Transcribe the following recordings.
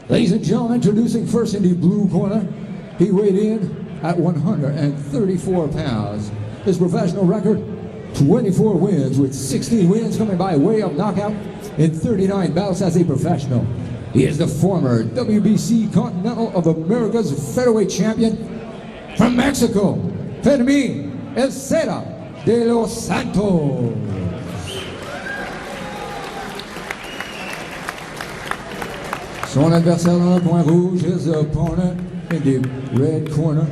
Ladies and gentlemen, introducing first in the blue corner. He weighed in at 134 pounds. His professional record, 24 wins, with 16 wins coming by way of knockout in 39 bouts as a professional. He is the former WBC Continental of America's featherweight champion from Mexico, Fermin de los Santos. Son adversaire dans le coin rouge, his opponent in the red corner.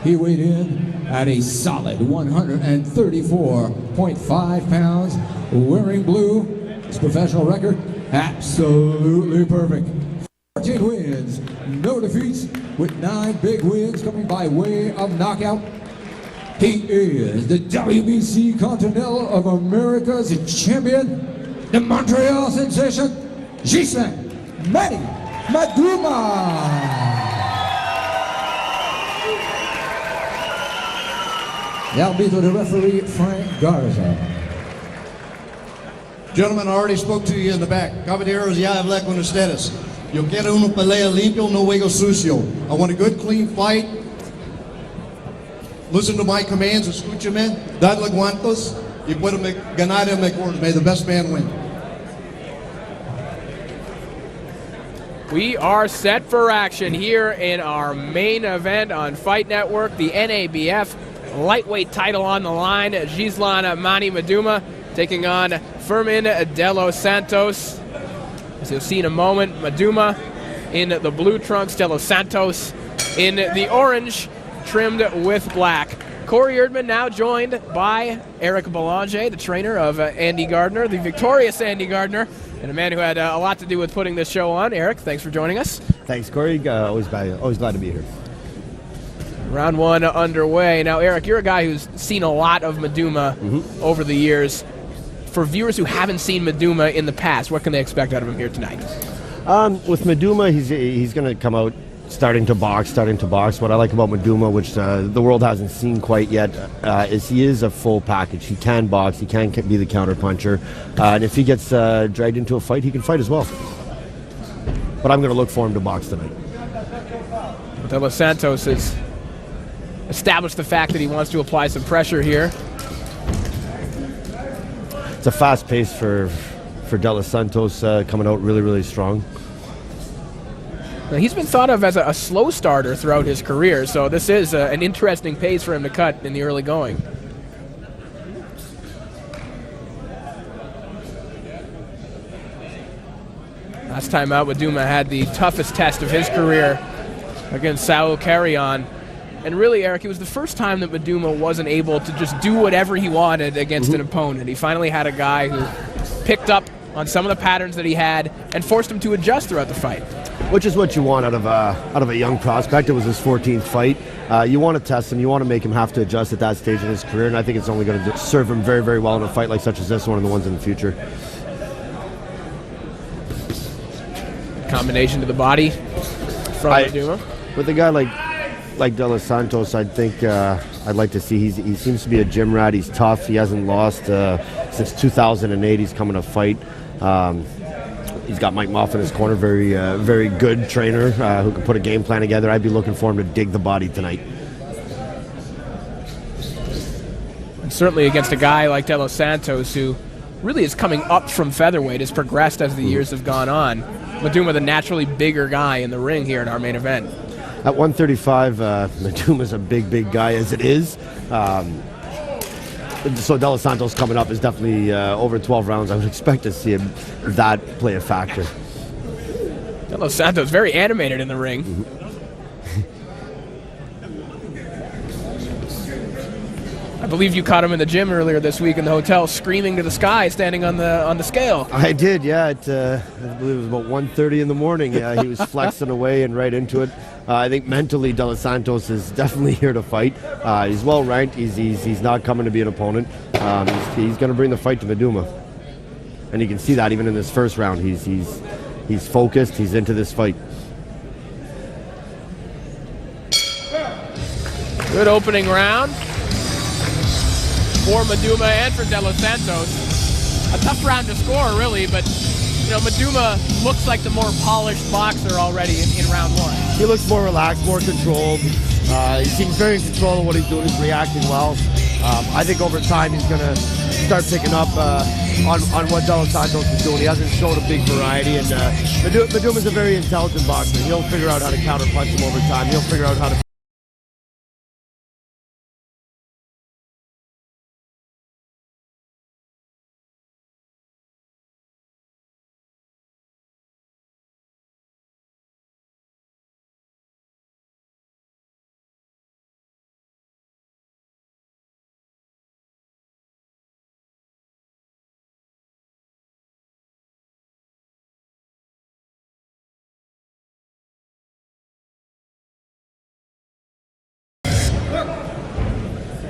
He weighed in at a solid 134.5 pounds, wearing blue. His professional record, absolutely perfect. 14 wins, no defeats, with 9 big wins coming by way of knockout. He is the WBC Continental of America's champion, the Montreal sensation, Ghislain Maduma. The arbiter, the referee, Frank Garza. Gentlemen, I already spoke to you in the back. Caballeros, ya hablé con ustedes. Yo quiero una pelea limpio, no juego sucio. I want a good, clean fight. Listen to my commands, escúchame, dadle guantos, y puedo ganar el mejor. May the best man win. We are set for action here in our main event on Fight Network, the NABF lightweight title on the line. Ghislain Maduma taking on Fermin de los Santos. As you'll see in a moment, Maduma in the blue trunks, de los Santos in the orange, trimmed with black. Corey Erdman now joined by Eric Belanger, the trainer of Andy Gardner, the victorious Andy Gardner, and a man who had a lot to do with putting this show on. Eric, thanks for joining us. Thanks, Corey. Always glad to be here. Round one underway. Now, Eric, you're a guy who's seen a lot of Maduma over the years. For viewers who haven't seen Maduma in the past, what can they expect out of him here tonight? With Maduma, he's going to come out starting to box. What I like about Maduma, which the world hasn't seen quite yet, is he is a full package. He can box, he can be the counterpuncher, and if he gets dragged into a fight, he can fight as well. But I'm going to look for him to box tonight. De los Santos has established the fact that he wants to apply some pressure here. It's a fast pace for De Los Santos, coming out really, really strong. Now, he's been thought of as a slow starter throughout his career, so this is an interesting pace for him to cut in the early going. Last time out, Maduma had the toughest test of his career against Saul Carrion. And really, Eric, it was the first time that Maduma wasn't able to just do whatever he wanted against an opponent. He finally had a guy who picked up on some of the patterns that he had and forced him to adjust throughout the fight. Which is what you want out of a young prospect. It was his 14th fight. You want to test him. You want to make him have to adjust at that stage in his career, and I think it's only going to serve him very, very well in a fight like such as this one and the ones in the future. Combination to the body from Maduma. With a guy like De Los Santos, I think I'd like to see. He seems to be a gym rat. He's tough. He hasn't lost since 2008. He's coming to fight. He's got Mike Moff in his corner, very good trainer who can put a game plan together. I'd be looking for him to dig the body tonight. And certainly against a guy like De Los Santos, who really is coming up from featherweight, has progressed as the years have gone on. Maduma, the naturally bigger guy in the ring here in our main event. At 135, Maduma's a big guy as it is. So De Los Santos coming up is definitely over 12 rounds. I would expect to see him that play a factor. De Los Santos very animated in the ring. I believe you caught him in the gym earlier this week in the hotel, screaming to the sky, standing on the scale. I did, yeah. I believe it was about 1:30 in the morning. He was flexing away and right into it. I think mentally, De Los Santos is definitely here to fight. He's well ranked. He's not coming to be an opponent. He's going to bring the fight to Maduma, and you can see that even in this first round. He's focused. He's into this fight. Good opening round for Maduma and for De Los Santos. A tough round to score, really, but Maduma looks like the more polished boxer already in round one. He looks more relaxed, more controlled. He seems very in control of what he's doing. He's reacting well. I think over time he's going to start picking up on what Dos Santos is doing. He hasn't shown a big variety, and Maduma's a very intelligent boxer. He'll figure out how to counterpunch him over time. He'll figure out how to.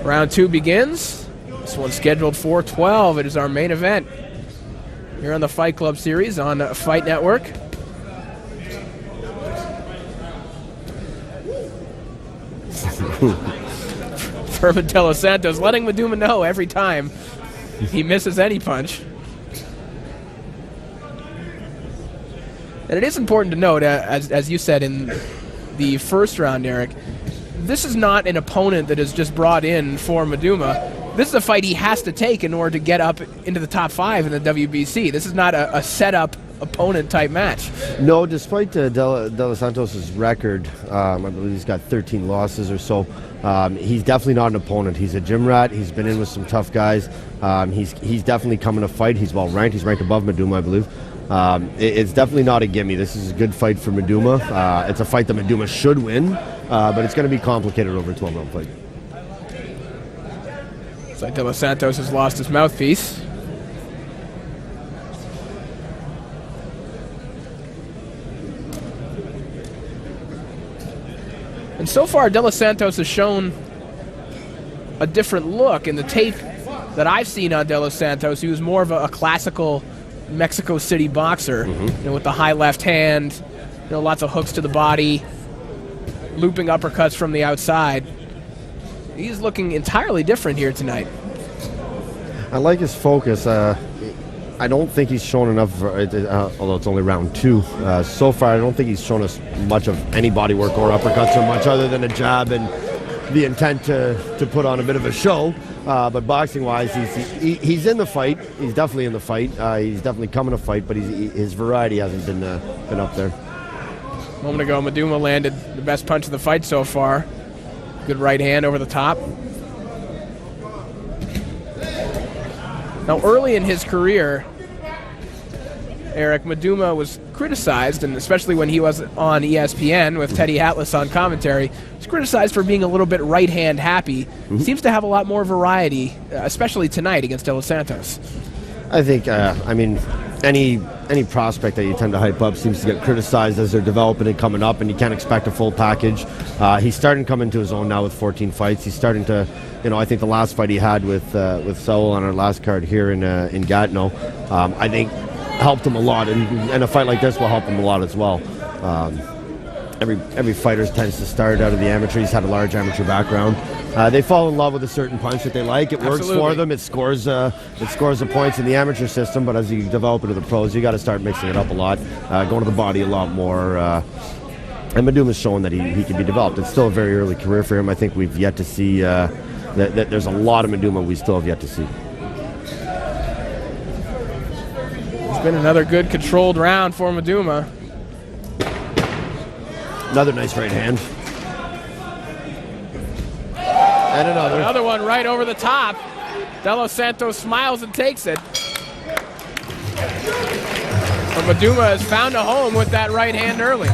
Round two begins. This one's scheduled for 12. It is our main event here on the Fight Club series on Fight Network. Fermin de los Santos letting Maduma know every time he misses any punch. And it is important to note, as you said in the first round, Eric, this is not an opponent that is just brought in for Maduma. This is a fight he has to take in order to get up into the top 5 in the WBC. This is not a set-up opponent type match. No, despite De Los Santos' record, I believe he's got 13 losses or so. He's definitely not an opponent. He's a gym rat. He's been in with some tough guys. He's definitely coming to fight. He's well ranked. He's ranked above Maduma, I believe. It's definitely not a gimme. This is a good fight for Maduma. It's a fight that Maduma should win, but it's going to be complicated over a 12-round fight. It's like De Los Santos has lost his mouthpiece. And so far, De Los Santos has shown a different look. In the tape that I've seen on De Los Santos, he was more of a classical Mexico City boxer, with the high left hand, lots of hooks to the body, looping uppercuts from the outside. He's looking entirely different here tonight. I like his focus. I don't think he's shown enough, although it's only round 2. So far, I don't think he's shown us much of any body work or uppercuts or much other than a jab and the intent to put on a bit of a show. But boxing-wise, he's in the fight. He's definitely in the fight. He's definitely coming to fight, but his variety hasn't been up there. A moment ago, Maduma landed the best punch of the fight so far. Good right hand over the top. Now, early in his career, Eric, Maduma was criticized, and especially when he was on ESPN with Teddy Atlas on commentary, was criticized for being a little bit right-hand happy. Seems to have a lot more variety, especially tonight against De Los Santos. I think, any prospect that you tend to hype up seems to get criticized as they're developing and coming up, and you can't expect a full package. He's starting to come into his own now with 14 fights. He's starting to, I think the last fight he had with Saul on our last card here in Gatineau, I think helped him a lot, and a fight like this will help him a lot as well. Every fighter tends to start out of the amateur. He's had a large amateur background. They fall in love with a certain punch that they like. It works for them. It scores the points in the amateur system. But as you develop into the pros, you got to start mixing it up a lot, going to the body a lot more. And Maduma's shown that he can be developed. It's still a very early career for him. I think we've yet to see that there's a lot of Maduma we still have yet to see. It's been another good controlled round for Maduma. Another nice right hand. And another. Another one right over the top. De Los Santos smiles and takes it. But Maduma has found a home with that right hand early.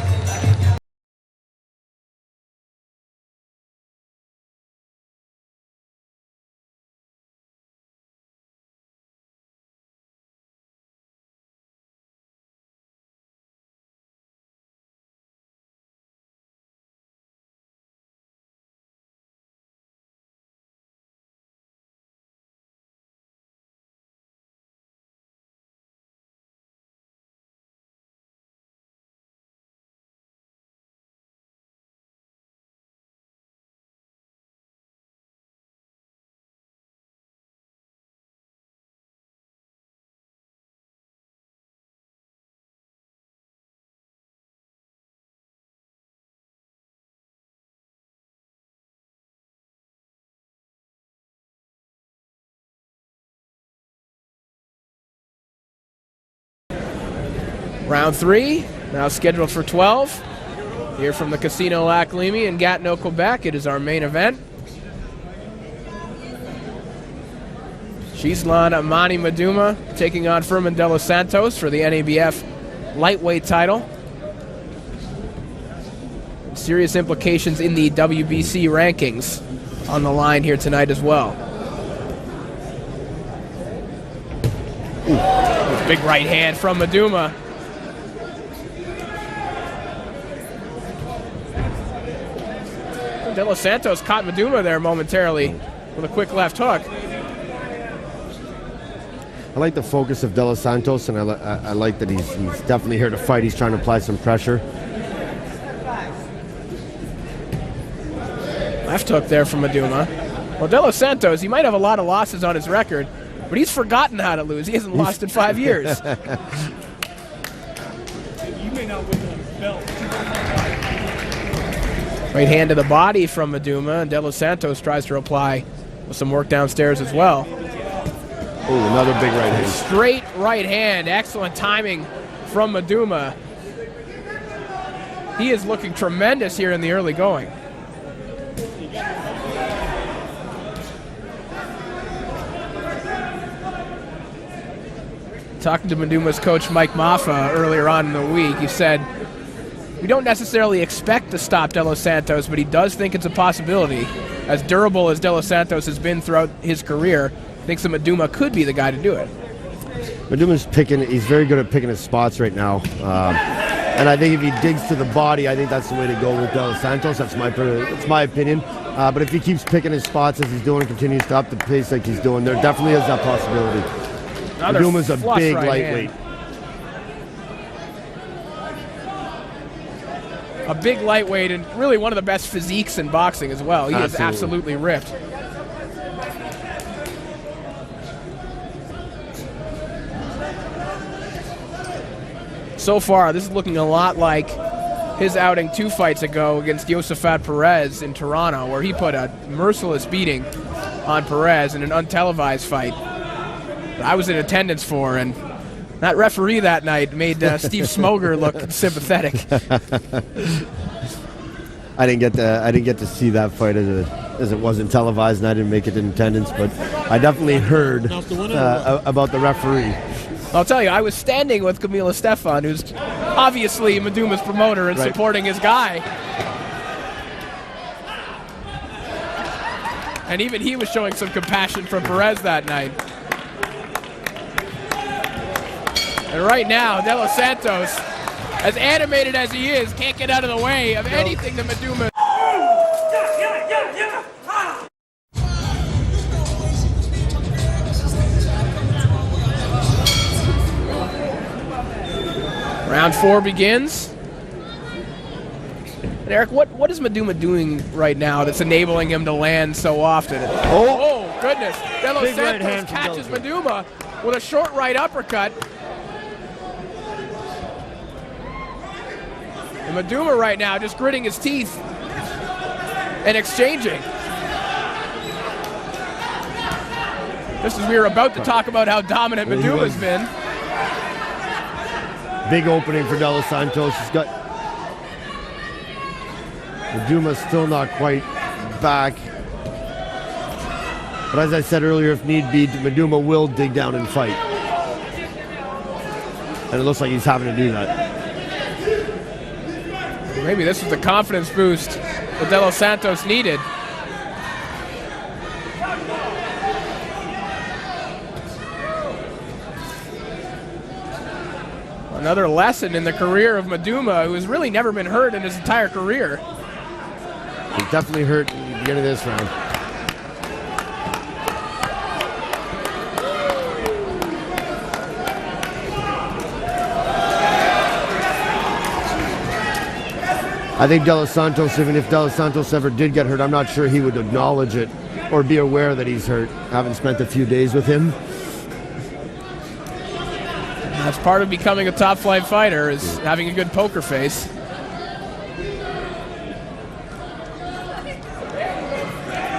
Round 3, now scheduled for 12. Here from the Casino Lac Leamy in Gatineau, Quebec. It is our main event. Ghislain Maduma taking on Fermin de los Santos for the NABF lightweight title. Serious implications in the WBC rankings on the line here tonight as well. Ooh, big right hand from Maduma. De los Santos caught Maduma there momentarily with a quick left hook. I like the focus of De Los Santos, and I like that he's definitely here to fight. He's trying to apply some pressure. Left hook there from Maduma. Well, De Los Santos, he might have a lot of losses on his record, but he's forgotten how to lose. He hasn't lost in 5 years. You may not win the belt. Right hand to the body from Maduma, and De Los Santos tries to reply with some work downstairs as well. Oh, another big right hand. Straight right hand. Excellent timing from Maduma. He is looking tremendous here in the early going. Talking to Maduma's coach Mike Maffa earlier on in the week, he said, we don't necessarily expect to stop De Los Santos, but he does think it's a possibility. As durable as De Los Santos has been throughout his career, thinks that Maduma could be the guy to do it. Maduma's he's very good at picking his spots right now. And I think if he digs to the body, I think that's the way to go with De Los Santos. That's my opinion. But if he keeps picking his spots as he's doing and continues to up the pace like he's doing, there definitely is that possibility. Maduma's a big lightweight. A big lightweight and really one of the best physiques in boxing as well. He is absolutely ripped. So far, this is looking a lot like his outing 2 fights ago against Josafat Perez in Toronto, where he put a merciless beating on Perez in an untelevised fight that I was in attendance for, and that referee that night made Steve Smoger look sympathetic. I didn't get to see that fight as it wasn't televised, and I didn't make it in attendance, but I definitely heard about the referee. I'll tell you, I was standing with Camila Stefan, who's obviously Maduma's promoter and supporting his guy. And even he was showing some compassion for Perez that night. And right now, De Los Santos, as animated as he is, can't get out of the way of anything that Maduma. Round 4 begins. And Eric, what is Maduma doing right now that's enabling him to land so often? Oh goodness. De Los Santos catches Maduma with a short right uppercut. And Maduma right now just gritting his teeth and exchanging. Just as we were about to talk about how dominant Maduma's been. Big opening for De Los Santos. He's got Maduma still not quite back. But as I said earlier, if need be, Maduma will dig down and fight. And it looks like he's having to do that. Maybe this was the confidence boost that De Los Santos needed. Another lesson in the career of Maduma, who has really never been hurt in his entire career. He's definitely hurt in the beginning of this round. I think De Los Santos, even if De Los Santos ever did get hurt, I'm not sure he would acknowledge it or be aware that he's hurt. I haven't spent a few days with him. That's part of becoming a top flight fighter, is having a good poker face.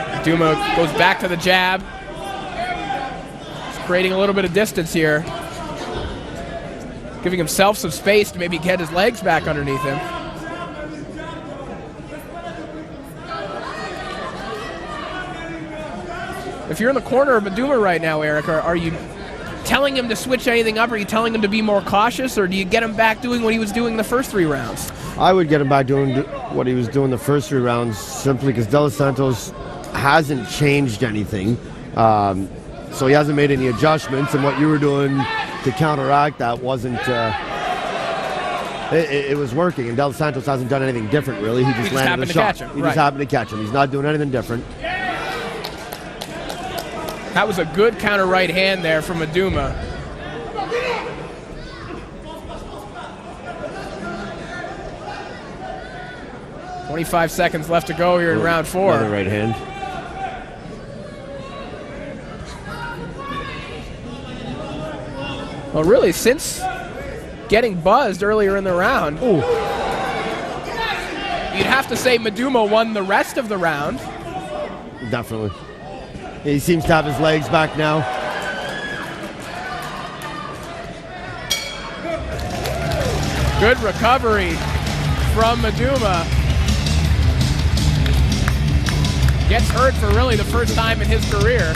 Maduma goes back to the jab. He's creating a little bit of distance here. giving himself some space to maybe get his legs back underneath him. If you're in the corner of Maduma right now, Eric, are you telling him to switch anything up? Are you telling him to be more cautious, or do you get him back doing what he was doing the first 3 rounds? I would get him back doing what he was doing the first 3 rounds, simply because De Los Santos hasn't changed anything. So he hasn't made any adjustments, and what you were doing to counteract that wasn't... It was working, and De Los Santos hasn't done anything different, really. He just landed a shot. He just happened to catch him. He's not doing anything different. That was a good counter right hand there from Maduma. "25 seconds left to go here in round 4. Another right hand. Well, really, since getting buzzed earlier in the round, you'd have to say Maduma won the rest of the round. Definitely. He seems to have his legs back now. Good recovery from Maduma. Gets hurt for really the first time in his career.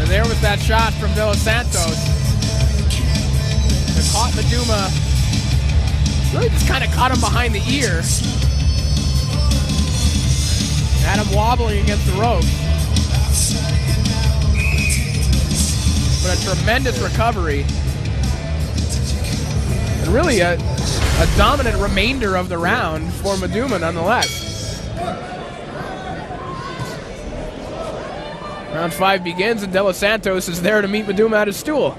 There was that shot from De Los Santos. It caught Maduma. Really just kind of caught him behind the ear. Had him wobbling against the rope. But a tremendous recovery. And really a dominant remainder of the round for Maduma nonetheless. Round 5 begins, and De Los Santos is there to meet Maduma at his stool.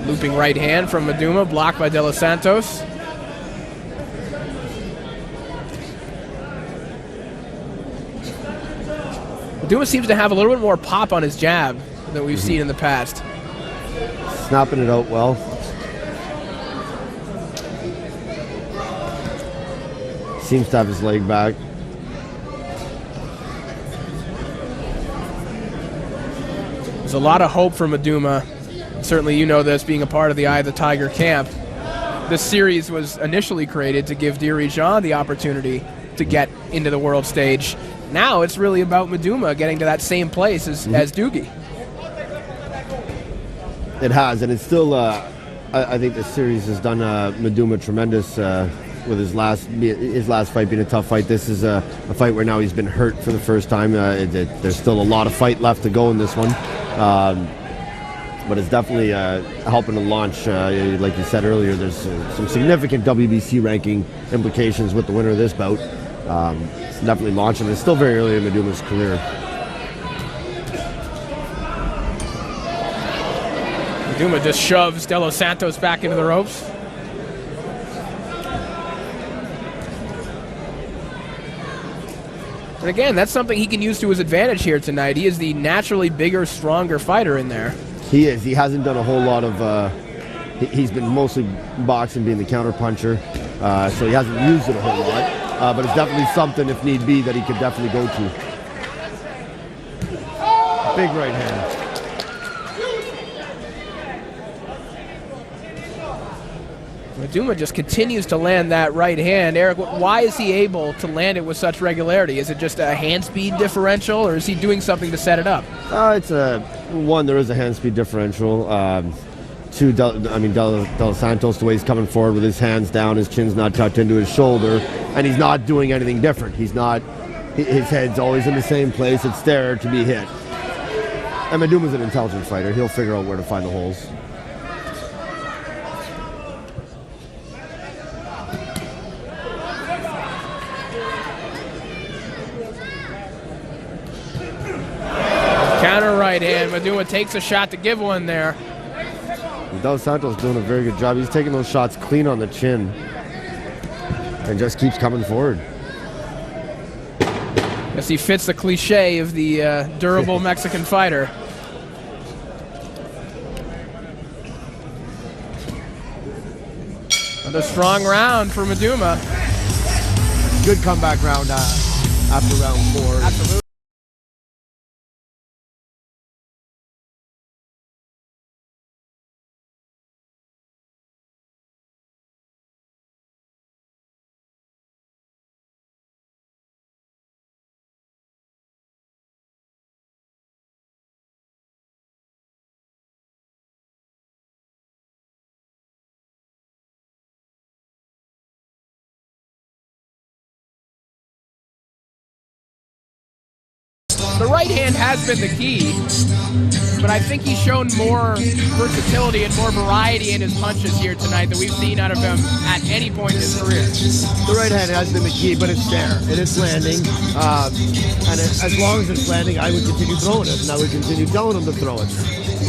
Looping right hand from Maduma, blocked by De Los Santos. Maduma seems to have a little bit more pop on his jab than we've seen in the past. Snapping it out well. Seems to have his leg back. There's a lot of hope for Maduma. Certainly you know this, being a part of the Eye of the Tiger camp. This series was initially created to give Dirigeant the opportunity to get into the world stage. Now it's really about Maduma getting to that same place as Doogie. It has, and it's still, I think this series has done Maduma tremendous with his last fight being a tough fight. This is a fight where now he's been hurt for the first time. There's still a lot of fight left to go in this one. But it's definitely helping to launch, like you said earlier, there's some significant WBC ranking implications with the winner of this bout. It's definitely launching. It's still very early in Maduma's career. Maduma just shoves De Los Santos back into the ropes. And again, that's something he can use to his advantage here tonight. He is the naturally bigger, stronger fighter in there. He is. He hasn't done a whole lot of... he's been mostly boxing, being the counter-puncher, so he hasn't used it a whole lot. But it's definitely something, if need be, that he could definitely go to. Big right hand. Maduma just continues to land that right hand. Eric, why is he able to land it with such regularity? Is it just a hand speed differential, or is he doing something to set it up? It's one, there is a hand speed differential. Two, De Los Santos, the way he's coming forward with his hands down, his chin's not tucked into his shoulder, and he's not doing anything different. He's not, his head's always in the same place. It's there to be hit. And Maduma's an intelligent fighter. He'll figure out where to find the holes. Counter right hand. Maduma takes a shot to give one there. Dos Santos doing a very good job. He's taking those shots clean on the chin and just keeps coming forward. Guess he fits the cliche of the durable Mexican fighter. Another strong round for Maduma. Good comeback round after round 4. Absolutely. The right hand has been the key, but I think he's shown more versatility and more variety in his punches here tonight than we've seen out of him at any point in his career. The right hand has been the key, but it's there. It is landing. And as long as it's landing, I would continue throwing it, and I would continue telling him to throw it.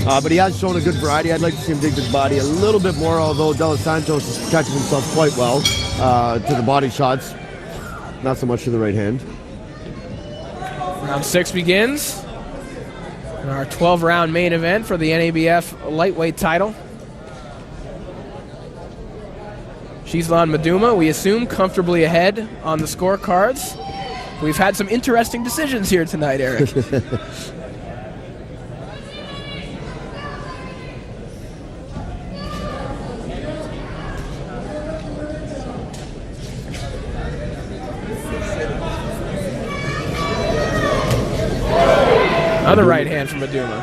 But he has shown a good variety. I'd like to see him dig his body a little bit more, although Dos Santos is catching himself quite well to the body shots. Not so much to the right hand. Round 6 begins in our 12-round main event for the NABF lightweight title. Ghislain Maduma, we assume, comfortably ahead on the scorecards. We've had some interesting decisions here tonight, Eric. Another right hand from Maduma.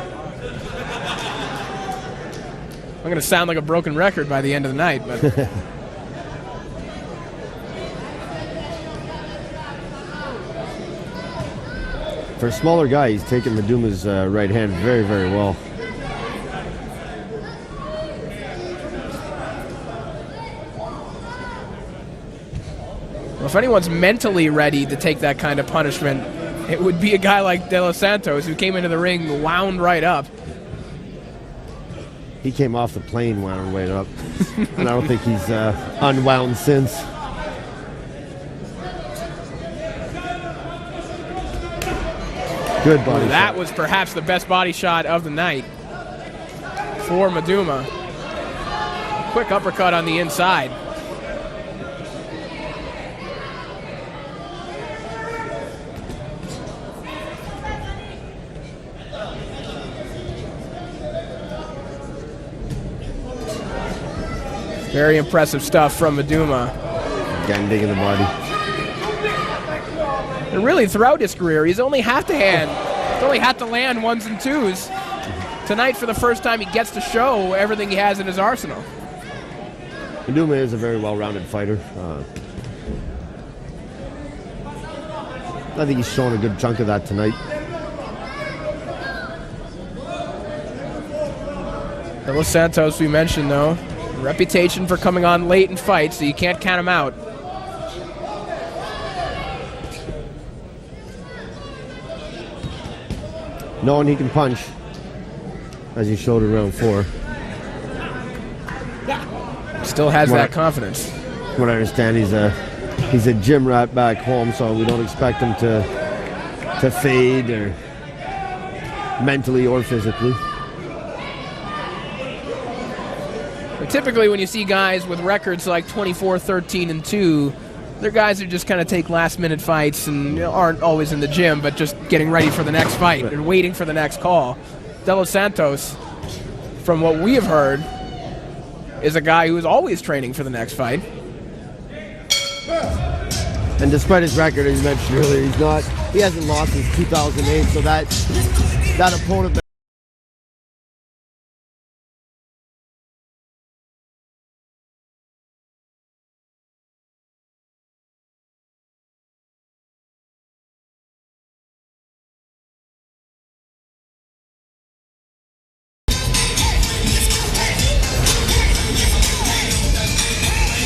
I'm going to sound like a broken record by the end of the night, but for a smaller guy, he's taken Maduma's right hand very, very well. well, if anyone's mentally ready to take that kind of punishment, it would be a guy like De Los Santos, who came into the ring wound right up. He came off the plane wound right up, and I don't think he's unwound since. Good body That shot. was perhaps the best body shot of the night for Maduma. Quick uppercut on the inside. Very impressive stuff from Maduma. Again, digging the body. And really, throughout his career, he's only had to land ones and twos. Tonight, for the first time, he gets to show everything he has in his arsenal. Maduma is a very well-rounded fighter. I think he's shown a good chunk of that tonight. De Los Santos, we mentioned, though, reputation for coming on late in fights, so you can't count him out. Knowing he can punch, as he showed in round 4. Still has that confidence. From what I understand, he's a gym rat back home, so we don't expect him to fade or mentally or physically. But typically, when you see guys with records like 24-13-2, they're guys who just kind of take last-minute fights and aren't always in the gym, but just getting ready for the next fight and waiting for the next call. De Los Santos, from what we have heard, is a guy who is always training for the next fight. And despite his record, as you mentioned earlier, he hasn't lost since 2008, so that opponent.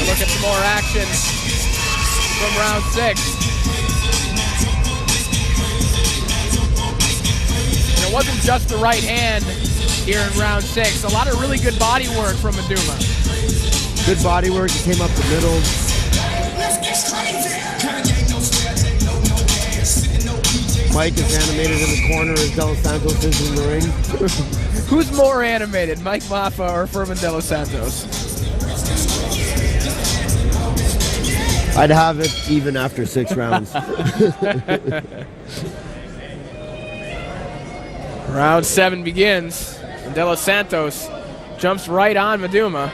Look at some more action from round 6. And it wasn't just the right hand here in round 6. A lot of really good body work from Maduma. Good body work. He came up the middle. Mike is animated in the corner as De Los Santos is in the ring. Who's more animated, Mike Maffa or Fermin De Los Santos? I'd have it even after 6 rounds. Round 7 begins. And De Los Santos jumps right on Maduma.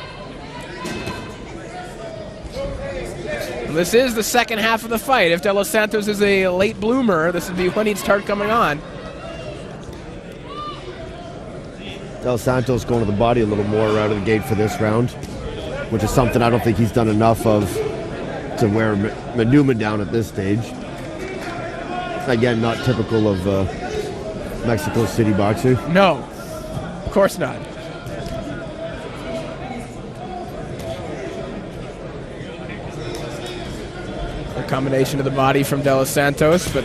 And this is the second half of the fight. If De Los Santos is a late bloomer, this would be when he'd start coming on. De Los Santos going to the body a little more out of the gate for this round, which is something I don't think he's done enough of to wear Maduma down at this stage. Again, not typical of Mexico City boxer. No, of course not. A combination of the body from De Los Santos, but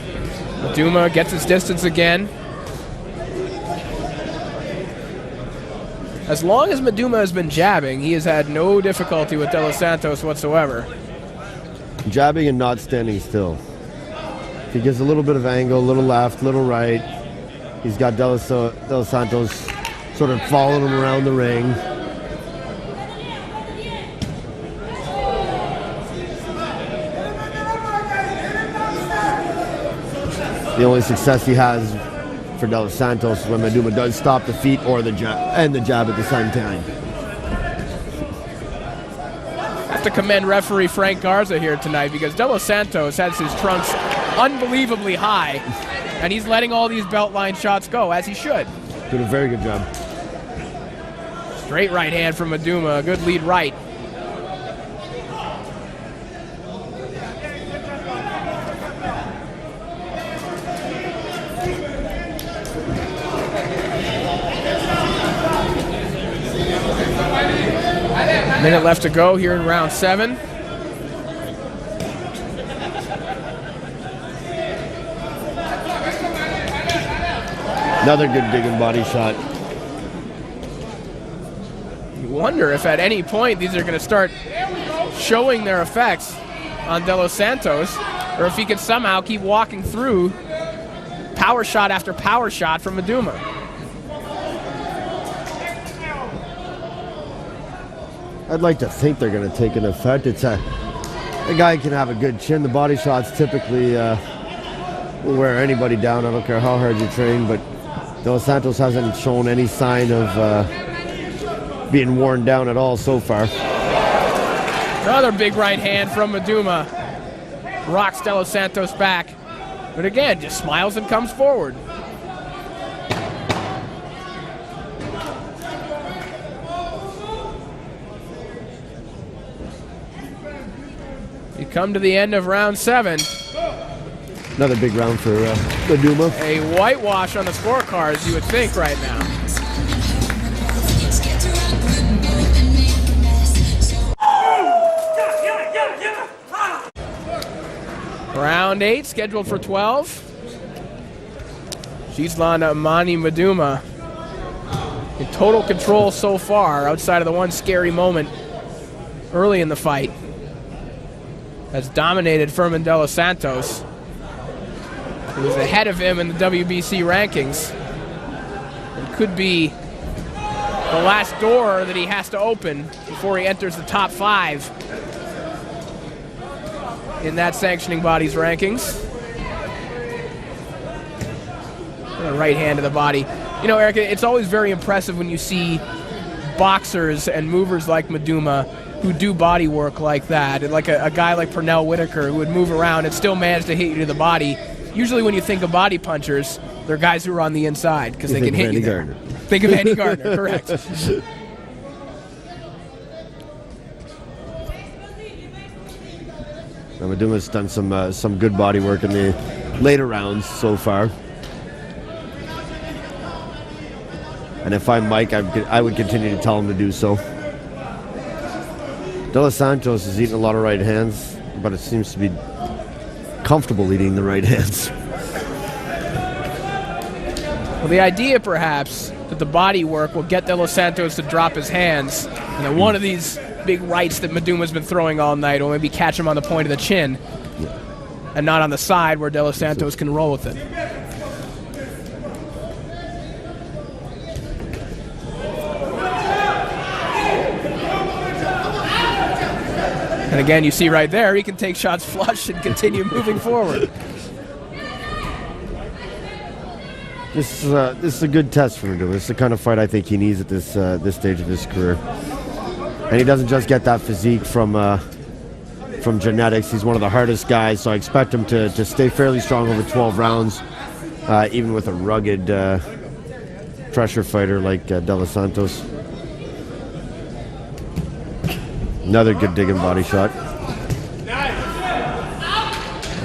Maduma gets his distance again. As long as Maduma has been jabbing, he has had no difficulty with De Los Santos whatsoever. Jabbing and not standing still. He gives a little bit of angle, little left, little right. He's got De Los Santos sort of following him around the ring. The only success he has for De Los Santos is when Maduma does stop the feet or the jab and the jab at the same time. Have to commend referee Frank Garza here tonight because De Los Santos has his trunks unbelievably high, and he's letting all these belt line shots go, as he should. Doing a very good job. Straight right hand from Maduma, a good lead right. Minute left to go here in round 7. Another good digging body shot. You wonder if at any point these are going to start showing their effects on De Los Santos, or if he can somehow keep walking through power shot after power shot from Maduma. I'd like to think they're going to take an effect. It's a guy can have a good chin. The body shots typically will wear anybody down. I don't care how hard you train, but De Los Santos hasn't shown any sign of being worn down at all so far. Another big right hand from Maduma. Rocks De Los Santos back. But again, just smiles and comes forward. You come to the end of round 7. Another big round for Maduma. A whitewash on the scorecards, you would think, right now. Round 8, scheduled for 12. Ghislain Maduma in total control so far, outside of the one scary moment early in the fight. Has dominated Fermin De Los Santos, who's ahead of him in the WBC rankings. It could be the last door that he has to open before he enters the top 5 in that sanctioning body's rankings. And a right hand to the body. You know, Eric, it's always very impressive when you see boxers and movers like Maduma who do body work like that. And like a guy like Pernell Whitaker who would move around and still manage to hit you to the body. Usually when you think of body punchers, they're guys who are on the inside because they can hit you there. Think of Andy Gardner, correct. Now Maduma's done some good body work in the later rounds so far. And if I'm Mike, I would continue to tell him to do so. De Los Santos is eating a lot of right hands, but it seems to be comfortable eating the right hands. Well, the idea perhaps that the body work will get De Los Santos to drop his hands. And then one of these big rights that Maduma's been throwing all night will maybe catch him on the point of the chin and not on the side where De Los Santos can roll with it. And again, you see right there, he can take shots flush and continue moving forward. This is a good test for him. This is the kind of fight I think he needs at this stage of his career. And he doesn't just get that physique from genetics. He's one of the hardest guys, so I expect him to stay fairly strong over 12 rounds, even with a rugged pressure fighter like De Los Santos. Another good digging body shot.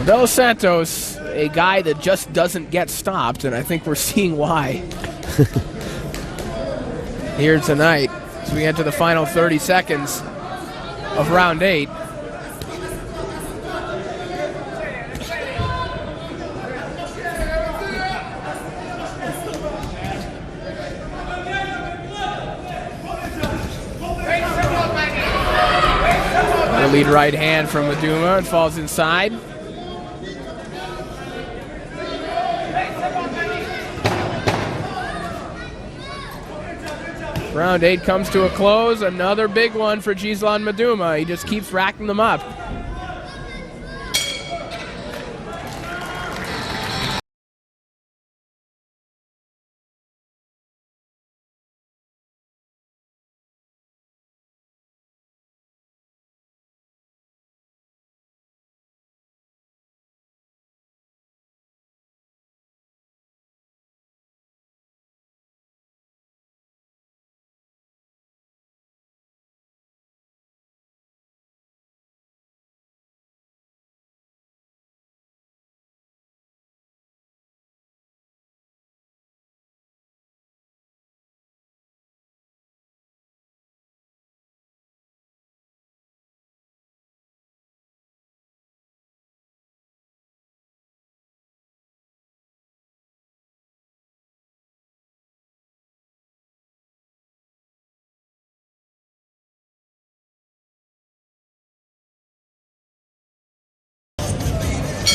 De Los Santos, a guy that just doesn't get stopped, and I think we're seeing why here tonight as we enter the final 30 seconds of round 8. The lead right hand from Maduma and falls inside. Round 8 comes to a close. Another big one for Ghislain Maduma. He just keeps racking them up.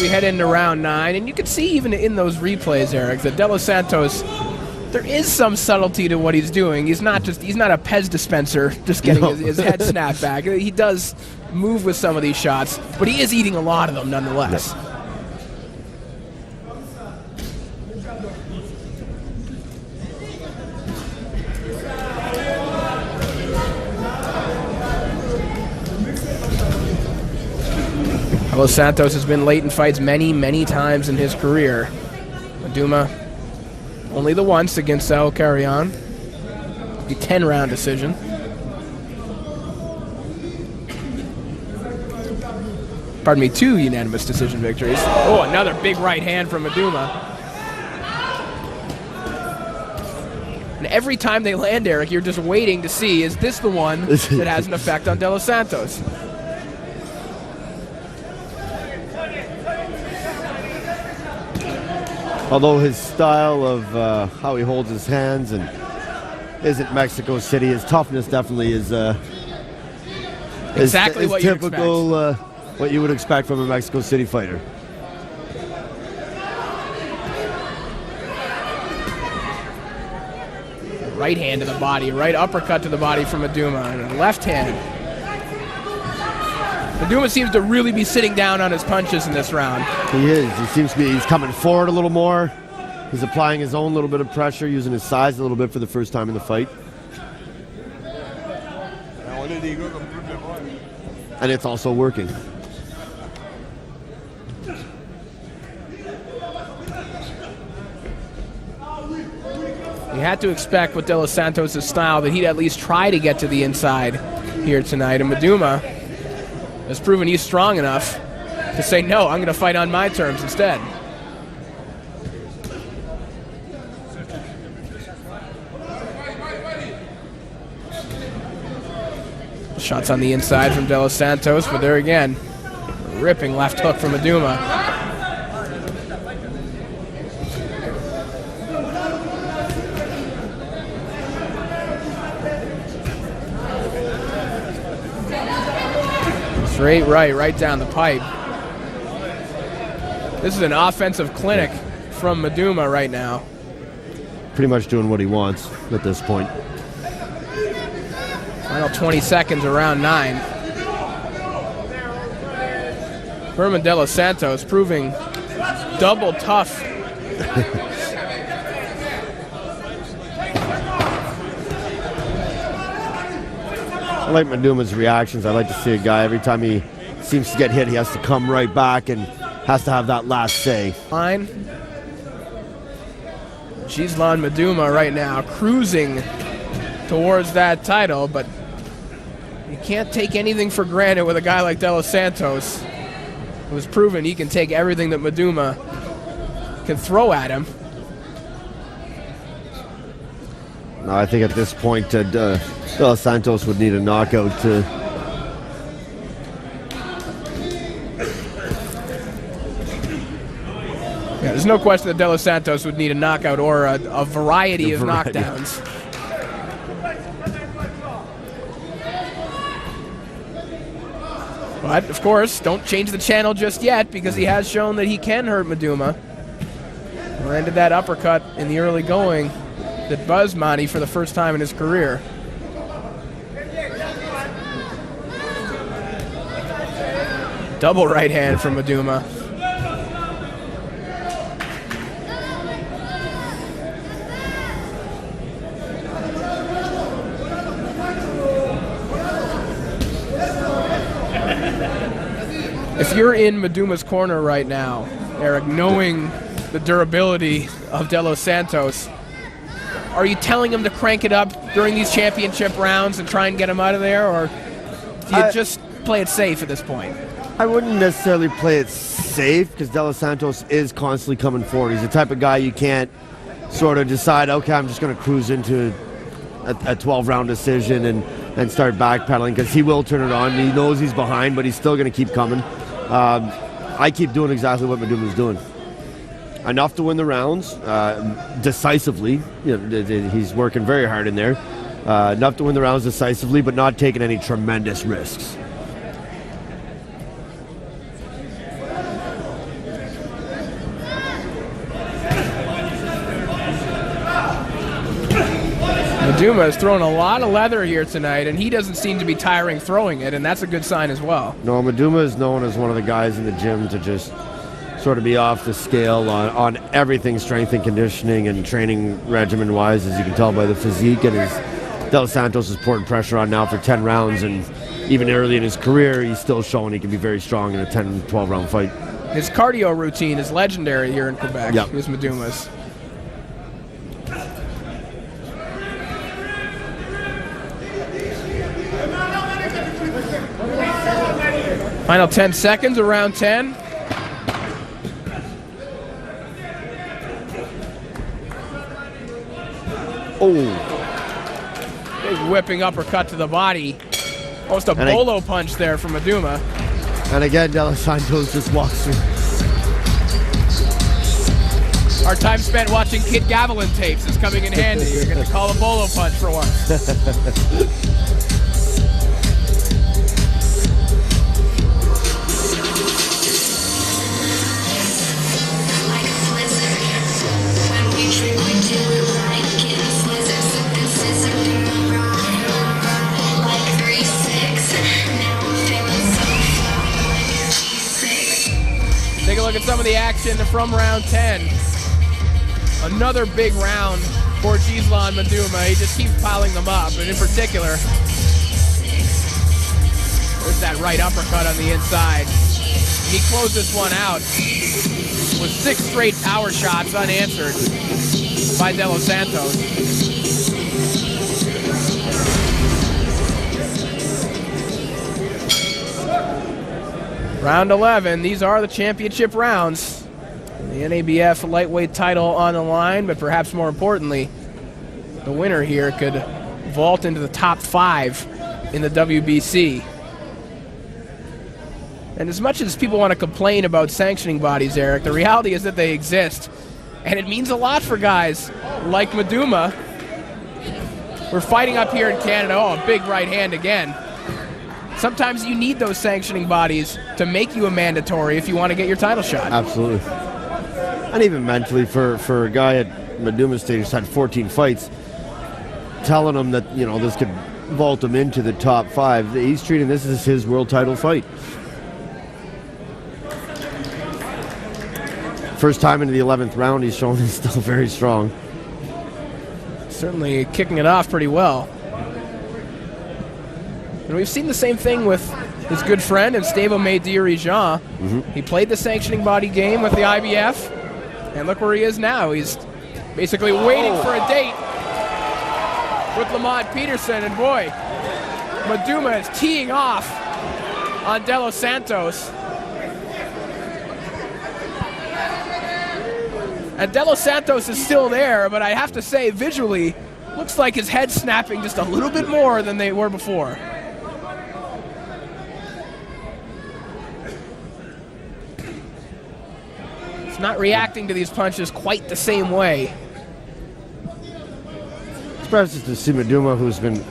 We head into round 9, and you can see even in those replays, Eric, that De Los Santos, there is some subtlety to what he's doing. He's not a Pez dispenser just getting his head snapped back. He does move with some of these shots, but he is eating a lot of them nonetheless. Yep. De Los Santos has been late in fights many, many times in his career. Maduma, only the once against El Carrion. The 10-round decision. Pardon me, 2 unanimous decision victories. Oh, another big right hand from Maduma. And every time they land, Eric, you're just waiting to see, is this the one that has an effect on De Los Santos? Although his style of how he holds his hands and isn't Mexico City, his toughness definitely is exactly what typical what you would expect from a Mexico City fighter. Right hand to the body, right uppercut to the body from Maduma, and a left hand. Maduma seems to really be sitting down on his punches in this round. He is. He seems to be. He's coming forward a little more. He's applying his own little bit of pressure, using his size a little bit for the first time in the fight. And it's also working. You had to expect with De Los Santos' style that he'd at least try to get to the inside here tonight. And Maduma has proven he's strong enough to say, no, I'm going to fight on my terms instead. Shots on the inside from De Los Santos, but there again, ripping left hook from Maduma. Straight right down the pipe. This is an offensive clinic from Maduma right now. Pretty much doing what he wants at this point. Final 20 seconds, around 9. Fermin de los Santos proving double tough. I like Maduma's reactions. I like to see a guy, every time he seems to get hit, he has to come right back and has to have that last say. Line. Ghislain Maduma right now cruising towards that title, but you can't take anything for granted with a guy like De Los Santos, who's proven he can take everything that Maduma can throw at him. No, I think at this point, De Los Santos would need a knockout to. Yeah, there's no question that De Los Santos would need a knockout or a variety of knockdowns. But, of course, don't change the channel just yet, because he has shown that he can hurt Maduma. Landed that uppercut in the early going that buzzed Monty for the first time in his career. Double right hand from Maduma. If you're in Maduma's corner right now, Eric, knowing the durability of De Los Santos, are you telling him to crank it up during these championship rounds and try and get him out of there, or do you just play it safe at this point? I wouldn't necessarily play it safe, because De Los Santos is constantly coming forward. He's the type of guy you can't sort of decide, okay, I'm just going to cruise into a 12-round decision and start backpedaling, because he will turn it on. He knows he's behind, but he's still going to keep coming. I keep doing exactly what Maduma's doing. Enough to win the rounds decisively. You know, he's working very hard in there. Enough to win the rounds decisively, but not taking any tremendous risks. Maduma has thrown a lot of leather here tonight, and he doesn't seem to be tiring throwing it, and that's a good sign as well. No, Maduma is known as one of the guys in the gym to just sort of be off the scale on everything strength and conditioning and training regimen-wise, as you can tell by the physique. And De Los Santos is pouring pressure on now for 10 rounds, and even early in his career, he's still showing he can be very strong in a 10, 12-round fight. His cardio routine is legendary here in Quebec. Yep. Is Maduma's. Final 10 seconds, around 10. Oh. Big whipping uppercut to the body. Almost a bolo punch there from Maduma. And again, De Los Santos just walks through. Our time spent watching Kid Gavilan tapes is coming in handy. You're going to call a bolo punch for once. Take a look at some of the action from round 10. Another big round for Ghislain Maduma. He just keeps piling them up, and in particular, there's that right uppercut on the inside. He closed this one out with 6 straight power shots unanswered by De Los Santos. Round 11, these are the championship rounds. The NABF lightweight title on the line, but perhaps more importantly, the winner here could vault into the top 5 in the WBC. And as much as people want to complain about sanctioning bodies, Eric, the reality is that they exist. And it means a lot for guys like Maduma. We're fighting up here in Canada. Oh, a big right hand again. sometimes you need those sanctioning bodies to make you a mandatory if you want to get your title shot. Absolutely. And even mentally, for a guy at Maduma's stage who's had 14 fights, telling him that, you know, this could vault him into the top 5, he's treating this as his world title fight. First time into the 11th round, he's shown he's still very strong. Certainly kicking it off pretty well. And we've seen the same thing with his good friend and stablemate Dirigeant. He played the sanctioning body game with the IBF, and look where he is now. He's basically waiting for a date with Lamont Peterson, and boy, Maduma is teeing off on De Los Santos. And De Los Santos is still there, but I have to say, visually, looks like his head's snapping just a little bit more than they were before. He's not reacting to these punches quite the same way. It's impressive to see Maduma, who's been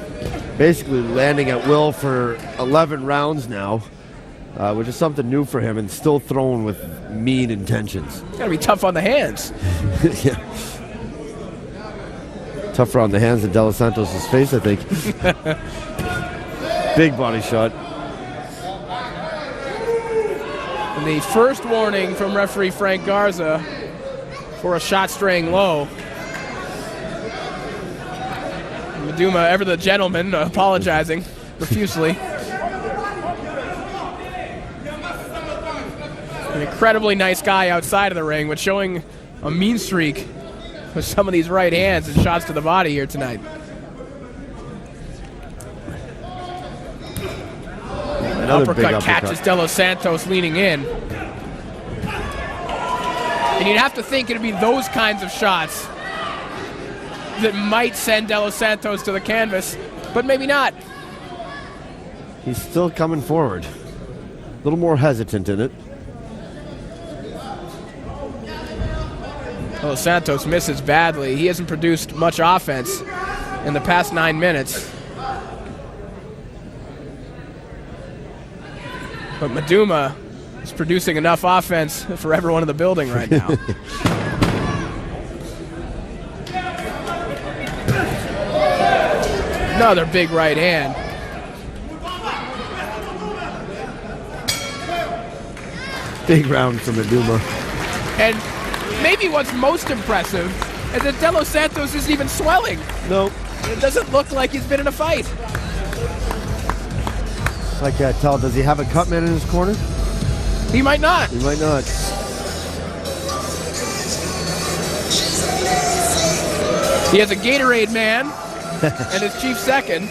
basically landing at will for 11 rounds now, which is something new for him, and still throwing with mean intentions. It's got to be tough on the hands. Yeah. Tougher on the hands than De Los Santos' face, I think. Big body shot. And the first warning from referee Frank Garza for a shot straying low. Maduma, ever the gentleman, apologizing profusely. An incredibly nice guy outside of the ring, but showing a mean streak with some of these right hands and shots to the body here tonight. Another uppercut catches De Los Santos leaning in. And you'd have to think it'd be those kinds of shots that might send De Los Santos to the canvas, but maybe not. He's still coming forward. A little more hesitant in it. De Los Santos misses badly. He hasn't produced much offense in the past 9 minutes. But Maduma is producing enough offense for everyone in the building right now. Another big right hand. Big round for Maduma. And maybe what's most impressive is that De Los Santos isn't even swelling. Nope. It doesn't look like he's been in a fight. I can't tell. Does he have a cut man in his corner? He might not. He might not. He has a Gatorade man and his chief second.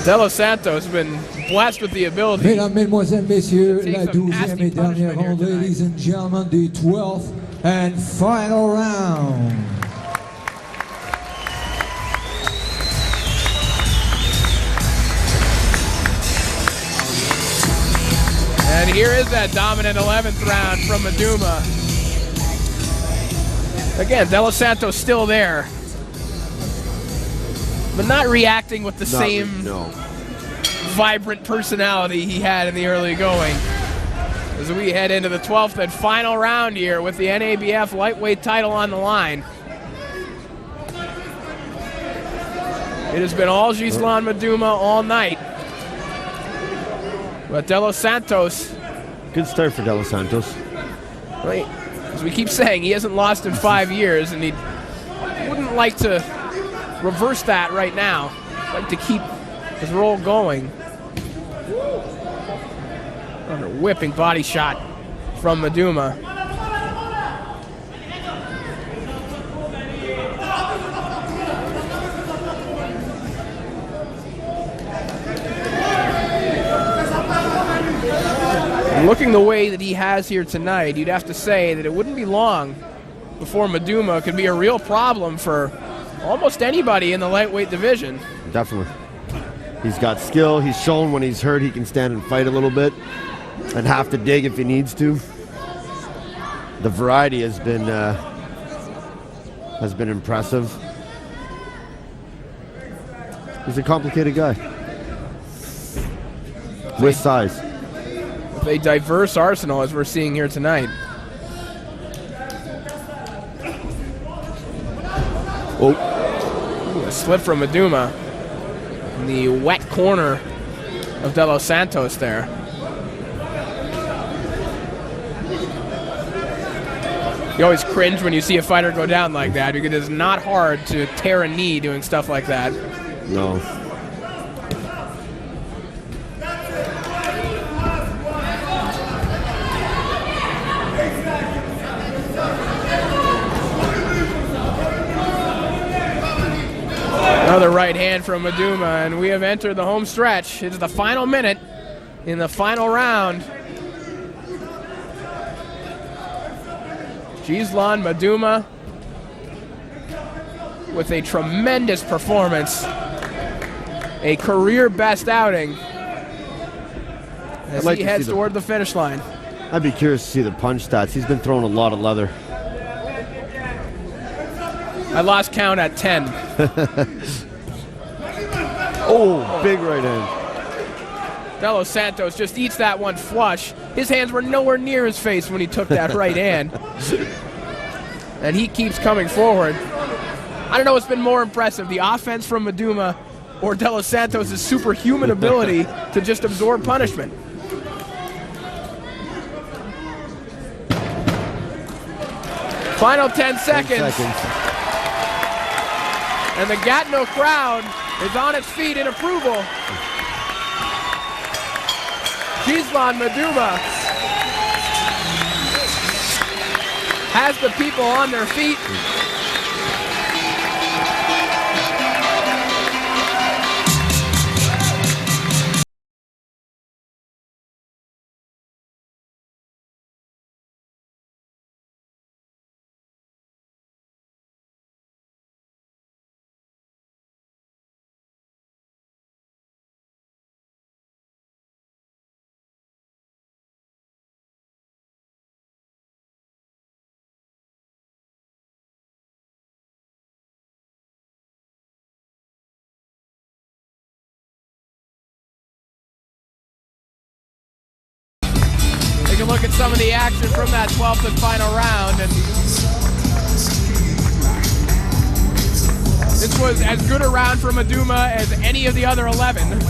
De Los Santos has been blessed with the ability. Mesdames, Mesdemoiselles, Messieurs, Take la some 12e nasty et dernière punishment here round, tonight. ladies and gentlemen, the 12th and final round. And here is that dominant 11th round from Maduma. Again, De Los Santos still there, but not reacting with the same vibrant personality he had in the early going. As we head into the 12th and final round here with the NABF lightweight title on the line. It has been all Ghislain Maduma all night. But De Los Santos, Good start for De Los Santos. right, as we keep saying, he hasn't lost in 5 years, and he wouldn't like to reverse that right now. Like to keep his roll going. Another whipping body shot from Maduma. And looking the way that he has here tonight, you'd have to say that it wouldn't be long before Maduma could be a real problem for almost anybody in the lightweight division. Definitely. He's got skill. He's shown when he's hurt he can stand and fight a little bit and have to dig if he needs to. The variety has been impressive. He's a complicated guy. With size. A diverse arsenal as we're seeing here tonight. Oh, Ooh, a slip from Maduma in the wet corner of De Los Santos there. You always cringe when you see a fighter go down like that because it is not hard to tear a knee doing stuff like that. no. Another right hand from Maduma, and we have entered the home stretch. It's the final minute in the final round. Ghislain Maduma with a tremendous performance, a career best outing as he heads toward the finish line. I'd be curious to see the punch stats. He's been throwing a lot of leather. I lost count at 10. Oh, big right hand. De Los Santos just eats that one flush. His hands were nowhere near his face when he took that right hand. And he keeps coming forward. I don't know what's been more impressive, the offense from Maduma or De Los Santos' superhuman ability to just absorb punishment. Final 10 seconds. And the Gatineau crowd is on its feet in approval. Ghislain Maduma has the people on their feet. Take a look at some of the action from that 12th and final round. And this was as good a round for Maduma as any of the other 11.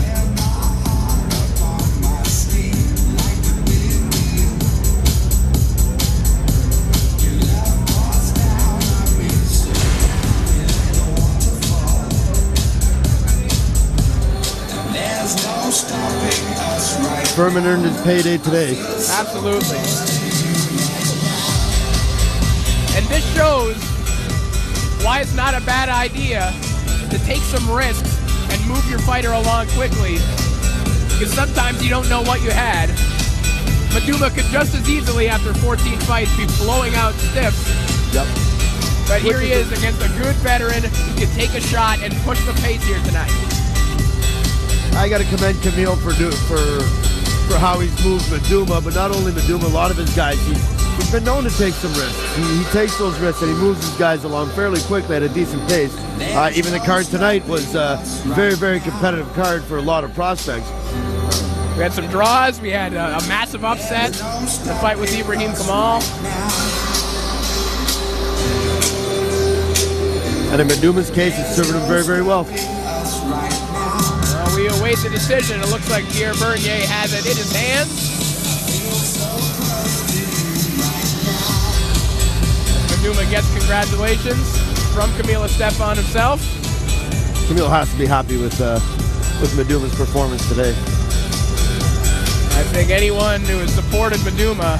Fermin earned his payday today. Absolutely. And this shows why it's not a bad idea to take some risks and move your fighter along quickly, because sometimes you don't know what you had. Maduma could just as easily, after 14 fights, be blowing out stiffs. Yep. But here he is against a good veteran who can take a shot and push the pace here tonight. I got to commend Camille for how he's moved Maduma, but not only Maduma, a lot of his guys, he's been known to take some risks. He takes those risks and he moves his guys along fairly quickly at a decent pace. Even the card tonight was a very, very competitive card for a lot of prospects. We had some draws. We had a massive upset, the fight with Ibrahim Kamal. And in Maduma's case, it's served him very, very well. We await the decision. It looks like Pierre Bernier has it in his hands. Maduma gets congratulations from Camille Estefan himself. Camille has to be happy with Maduma's performance today. I think anyone who has supported Maduma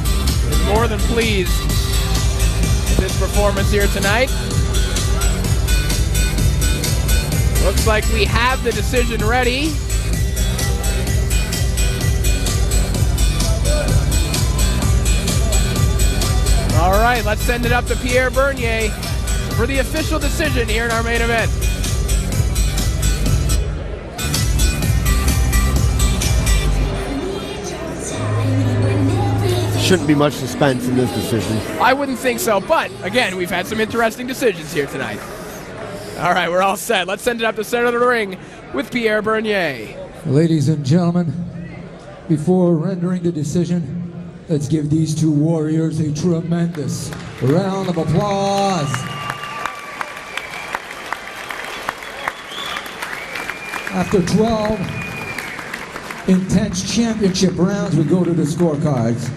is more than pleased with his performance here tonight. Looks like we have the decision ready. All right, let's send it up to Pierre Bernier for the official decision here in our main event. Shouldn't be much suspense in this decision. I wouldn't think so, but again, we've had some interesting decisions here tonight. All right, we're all set. Let's send it up to center of the ring with Pierre Bernier. Ladies and gentlemen, before rendering the decision, let's give these two warriors a tremendous round of applause. After 12 intense championship rounds, we go to the scorecards.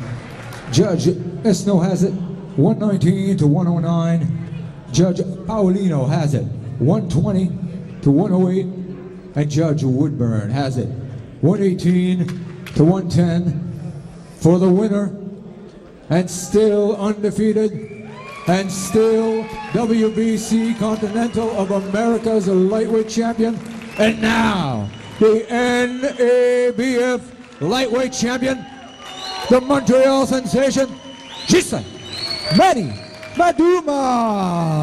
Judge Esno has it 119 to 109. Judge Paulino has it 120 to 108. And Judge Woodburn has it 118 to 110 for the winner, and still undefeated, and still WBC Continental of America's lightweight champion, and now the NABF lightweight champion, the Montreal sensation, Ghislain Maduma.